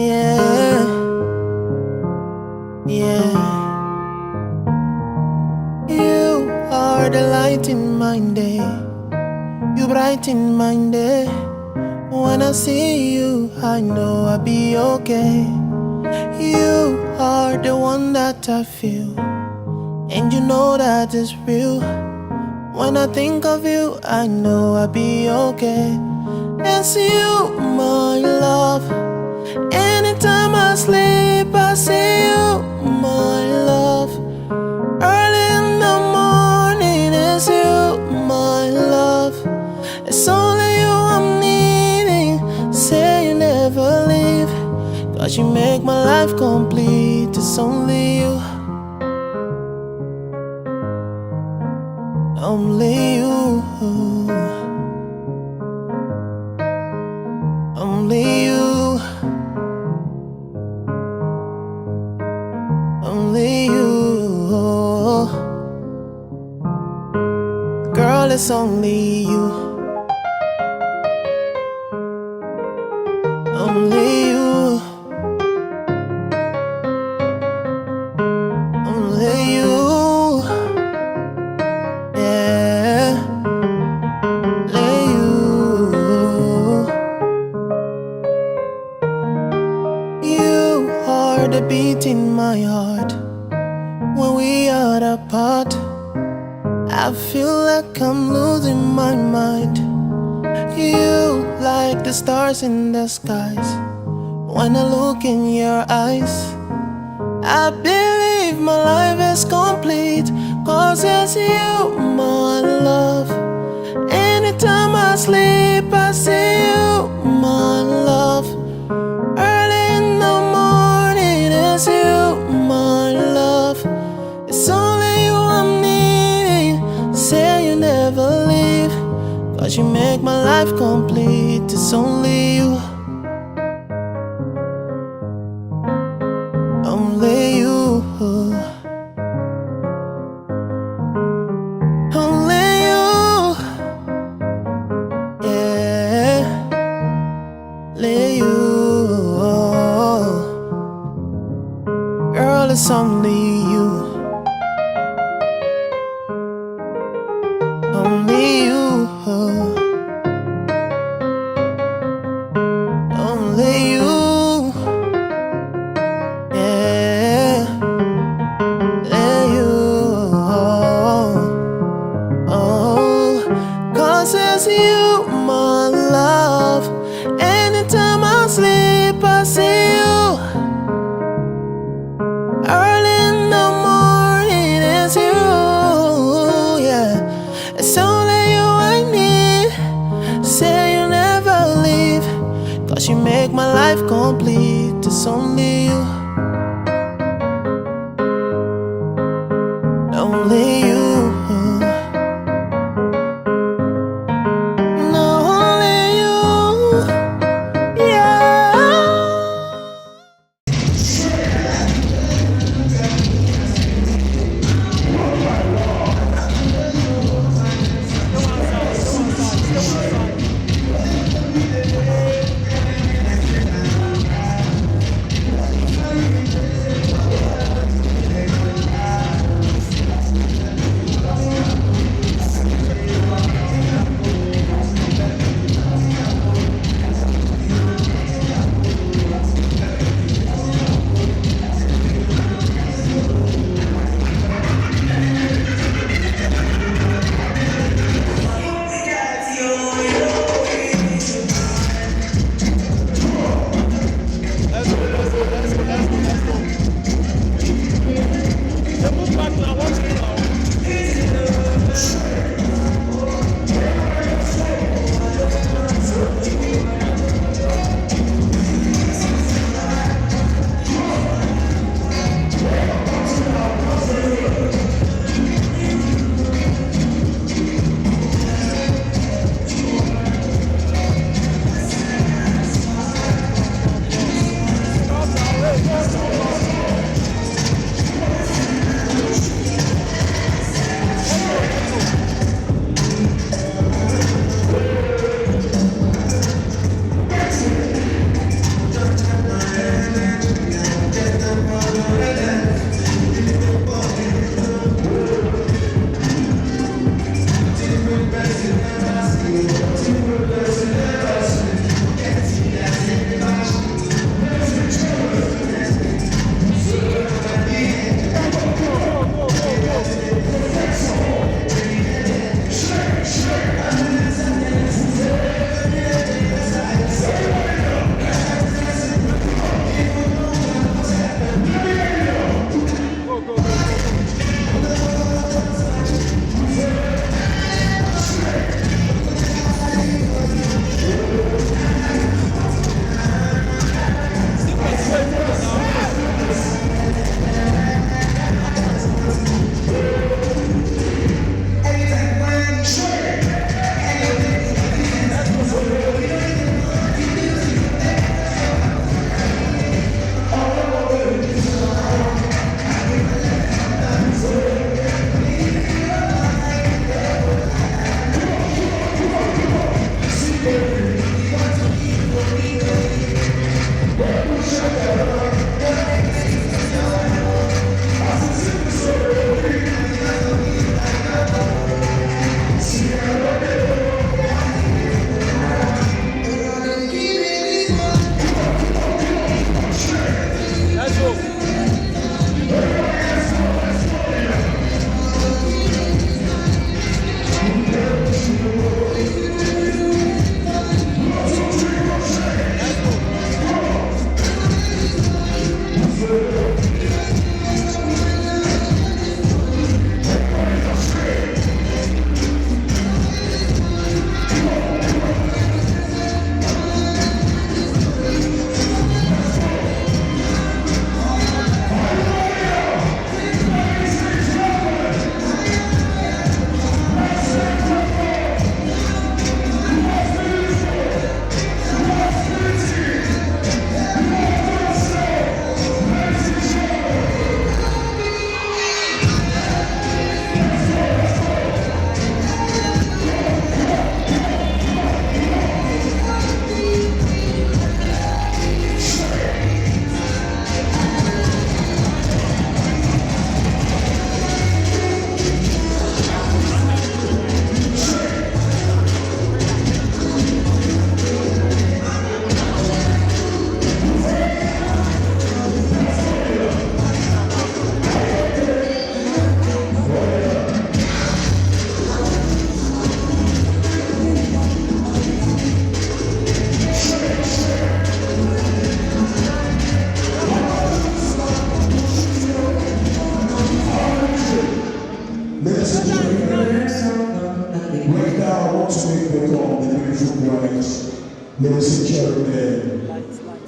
Yeah, yeah. You are the light in my day. You brighten my day. When I see you, I know I'll be okay. You are the one that I feel, and you know that it's real. When I think of you, I know I'll be okay. It's you, my love. Anytime I sleep, I see you, my love. Early in the morning, it's you, my love. It's only you I'm needing. Say you never leave, 'cause you make my life complete. It's only you. Only you. Only you. Only you. Girl, it's only you. Only you. Only you. Yeah. Only you. You are the beat in my heart. When we are apart, I feel like I'm losing my mind. You like the stars in the skies. When I look in your eyes, I believe my life is complete. 'Cause it's you, my love. Anytime I sleep, I see you, my love. Early in the morning, it's you, my love. It's only you I'm needing. Say you never leave, 'cause you make my life complete. It's only you. Only you. Only you. Yeah. Only you. Girl, it's only you. Only you. Only you. Yeah. Only you. Oh, 'cause it's you, my love. Anytime I sleep, I see you. Early in the morning, it's you. Yeah, it's only you I need. Say you never leave, 'cause you make my life complete. It's only you. Only you. No, only you. Yeah.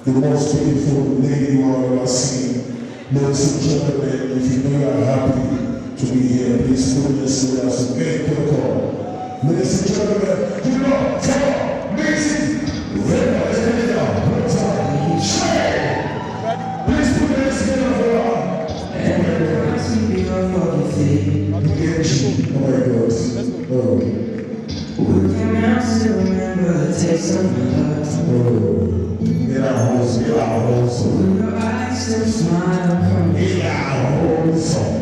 the most beautiful lady you have ever seen. Ladies and gentlemen, if you know you are happy to be here, please put yourself as a very quick call. Ladies and gentlemen, give it up for Mrs. Favour. Let's get it down. One time. Shake! Please put your hands together for her. Oh my God. Oh. We can still remember the taste of my love. Oh. Get our house. When your eyes still smile from me. Get our house.